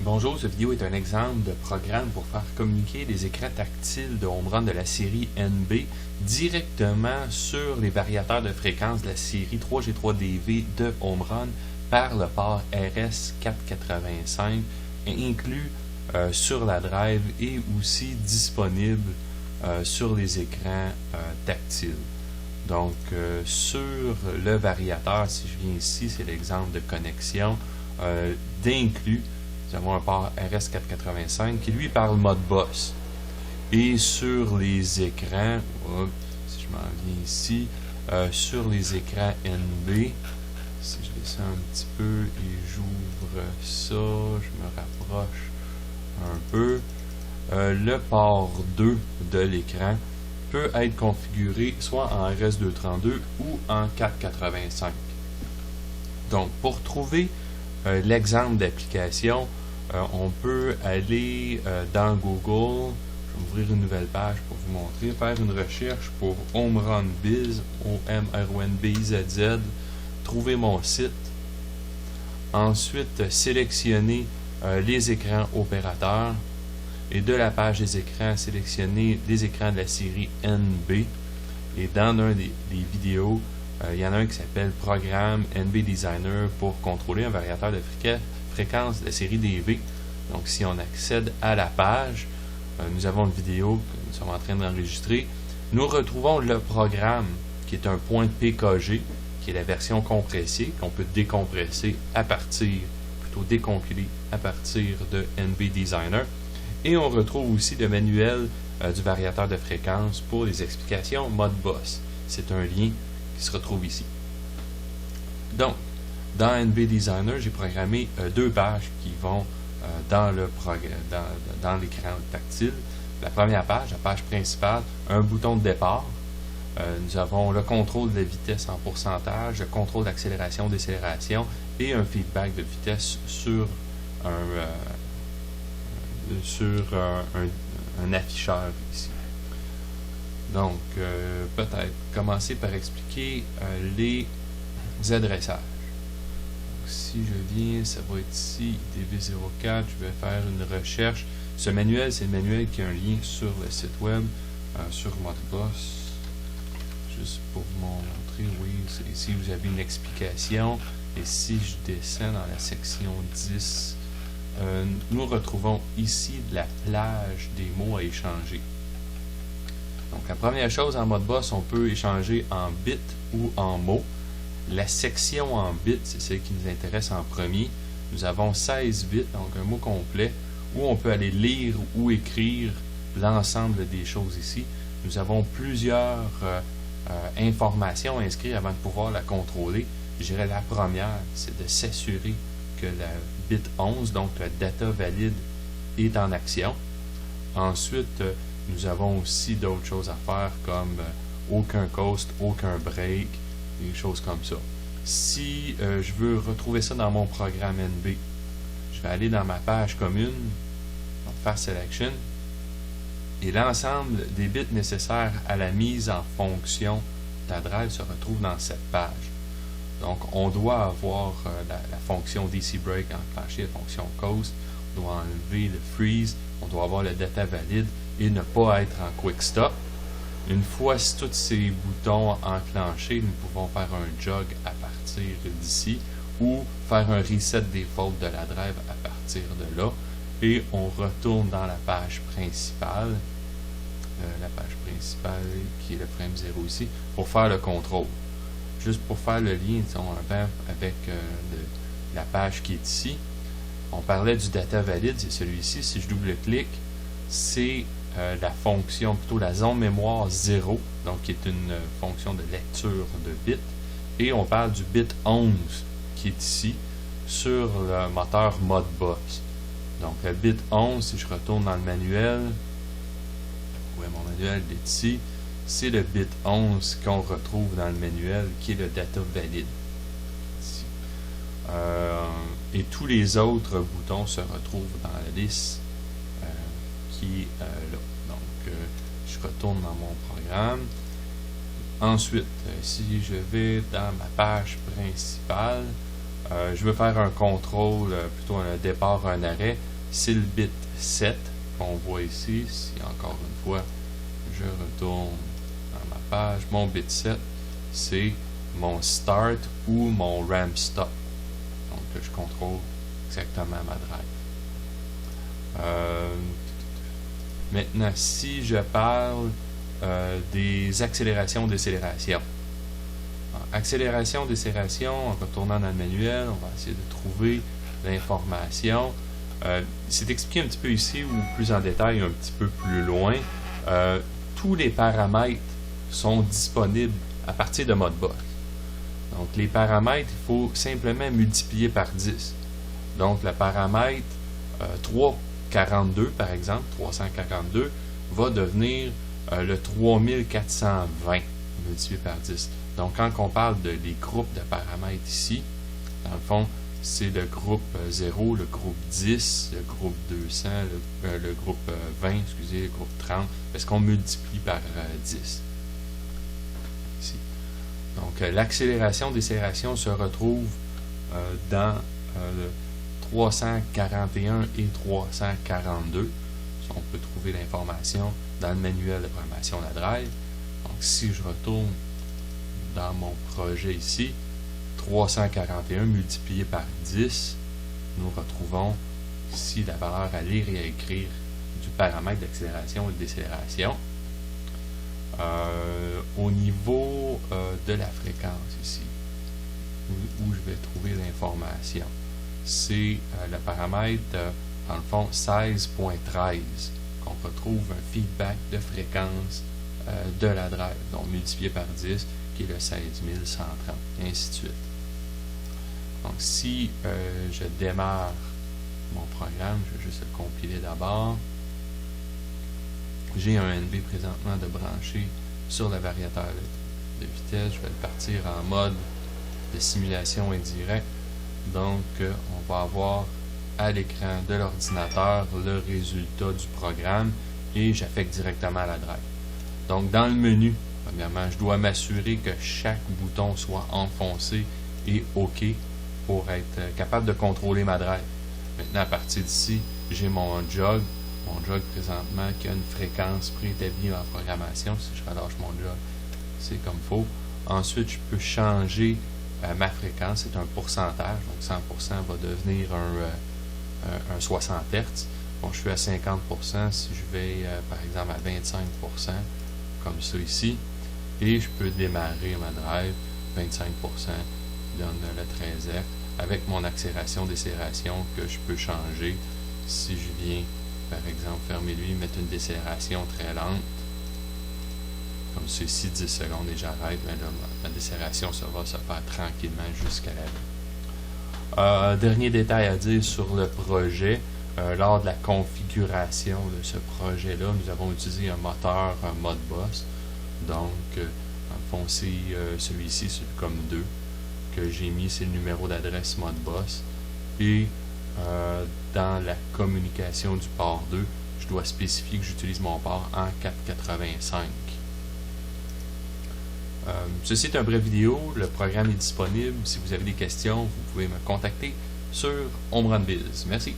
Bonjour, cette vidéo est un exemple de programme pour faire communiquer les écrans tactiles de home run de la série NB directement sur les variateurs de fréquence de la série 3G3DV de home run par le port RS485 inclus sur la drive et aussi disponible sur les écrans tactiles. Donc sur le variateur, si je viens ici, c'est l'exemple de connexion d'inclus. Nous avons un port RS485 qui lui parle mode boss. Et sur les écrans, si je m'en viens ici, sur les écrans NB, si je descends un petit peu et j'ouvre ça, je me rapproche un peu, le port 2 de l'écran peut être configuré soit en RS232 ou en 485. Donc pour trouver l'exemple d'application, on peut aller dans Google, je vais ouvrir une nouvelle page pour vous montrer, faire une recherche pour Home Run Biz, OMRUNBIZZ, trouver mon site, ensuite sélectionner les écrans opérateurs et de la page des écrans, sélectionner les écrans de la série NB et dans un des vidéos, il y en a un qui s'appelle Programme NB Designer pour contrôler un variateur de fréquence de la série DV. Donc si on accède à la page, nous avons une vidéo que nous sommes en train d'enregistrer. Nous retrouvons le programme qui est un point PKG, qui est la version compressée, qu'on peut décompresser à partir, plutôt décompiler à partir de NB Designer. Et on retrouve aussi le manuel du variateur de fréquence pour les explications mode boss. C'est un lien qui se retrouve ici. Donc, dans NB Designer, j'ai programmé deux pages qui vont dans l'écran tactile. La première page, la page principale, un bouton de départ. Nous avons le contrôle de la vitesse en pourcentage, le contrôle d'accélération, décélération et un feedback de vitesse sur un afficheur ici. Donc, peut-être commencer par expliquer les adressages. Si je viens, ça va être ici, DV04, je vais faire une recherche. Ce manuel, c'est le manuel qui a un lien sur le site web, sur Modboss. Juste pour vous montrer, oui, ici vous avez une explication. Et si je descends dans la section 10, nous retrouvons ici la plage des mots à échanger. Donc la première chose en Modboss, on peut échanger en bits ou en mots. La section en bits, c'est celle qui nous intéresse en premier. Nous avons 16 bits, donc un mot complet, où on peut aller lire ou écrire l'ensemble des choses ici. Nous avons plusieurs informations à inscrire avant de pouvoir la contrôler. Je dirais la première, c'est de s'assurer que la bit 11, donc la data valide, est en action. Ensuite, nous avons aussi d'autres choses à faire comme aucun coast, aucun break, des choses comme ça. Si je veux retrouver ça dans mon programme NB, je vais aller dans ma page commune, donc faire Selection, et l'ensemble des bits nécessaires à la mise en fonction de la drive se retrouve dans cette page. Donc on doit avoir la fonction DC Break enclenchée, la fonction Coast, on doit enlever le Freeze, on doit avoir le data valide et ne pas être en Quick Stop. Une fois tous ces boutons enclenchés, nous pouvons faire un jog à partir d'ici ou faire un reset default de la drive à partir de là et on retourne dans la page principale, qui est le frame 0 ici, pour faire le contrôle. Juste pour faire le lien, disons, avec la page qui est ici, on parlait du data valide, c'est celui-ci. Si je double-clique, c'est la fonction, plutôt la zone mémoire 0, donc qui est une fonction de lecture de bits, et on parle du bit 11 qui est ici sur le moteur Modboss. Donc le bit 11, si je retourne dans le manuel, mon manuel est ici, c'est le bit 11 qu'on retrouve dans le manuel qui est le data valide. Ici. Et tous les autres boutons se retrouvent dans la liste qui est là. Donc, je retourne dans mon programme. Ensuite, si je vais dans ma page principale, Je veux faire un contrôle, plutôt un départ, un arrêt. C'est le bit 7 qu'on voit ici. Si encore une fois, je retourne dans ma page, mon bit 7, c'est mon start ou mon ramp stop. Donc, je contrôle exactement ma drive. Maintenant, si je parle des accélérations, décélérations. Accélération, décélération, en retournant dans le manuel, on va essayer de trouver l'information. C'est expliqué un petit peu ici ou plus en détail un petit peu plus loin. Tous les paramètres sont disponibles à partir de Modbus. Donc les paramètres, il faut simplement multiplier par 10. Donc le paramètre 342 par exemple, 342 va devenir le 3420 multiplié par 10. Donc quand on parle de les groupes de paramètres ici, dans le fond, c'est le groupe 0, le groupe 10, le groupe 200, le groupe 20, excusez, le groupe 30, parce qu'on multiplie par 10. Ici. Donc l'accélération, décélération se retrouve dans le 341 et 342. On peut trouver l'information dans le manuel de programmation de la drive. Donc si je retourne dans mon projet ici, 341 multiplié par 10, nous retrouvons ici la valeur à lire et à écrire du paramètre d'accélération et de décélération. Au niveau de la fréquence ici, où je vais trouver l'information, c'est le paramètre, dans le fond, 16.13, qu'on retrouve un feedback de fréquence de la drive, donc multiplié par 10, qui est le 16130, et ainsi de suite. Donc si je démarre mon programme, je vais juste le compiler d'abord. J'ai un NB présentement de branché sur le variateur de vitesse. Je vais le partir en mode de simulation indirecte. Donc on va avoir à l'écran de l'ordinateur le résultat du programme et j'affecte directement à la drive. Donc dans le menu, premièrement, je dois m'assurer que chaque bouton soit enfoncé et OK pour être capable de contrôler ma drive. Maintenant, à partir d'ici, j'ai mon jog. Mon jog présentement qui a une fréquence préétablie en programmation. Si je relâche mon jog, c'est comme il faut. Ensuite, je peux changer ma fréquence. C'est un pourcentage. Donc 100% va devenir un 60 Hz. Bon, je suis à 50%. Si je vais, par exemple, à 25%, comme ça ici. Et je peux démarrer ma drive 25%, qui donne le 13 Hz, avec mon accélération, décélération que je peux changer. Si je viens, par exemple, fermer lui, mettre une décélération très lente, comme ceci, 10 secondes et j'arrête, ben là, ma décélération, ça va se faire tranquillement jusqu'à la vie. Dernier détail à dire sur le projet. Lors de la configuration de ce projet-là, nous avons utilisé un moteur Modbus. Donc, dans le fond, c'est celui-ci, c'est le COM2 que j'ai mis, c'est le numéro d'adresse Modbus. Et dans la communication du port 2, je dois spécifier que j'utilise mon port en 485. Ceci est un bref vidéo, le programme est disponible. Si vous avez des questions, vous pouvez me contacter sur OmronBiz. Merci.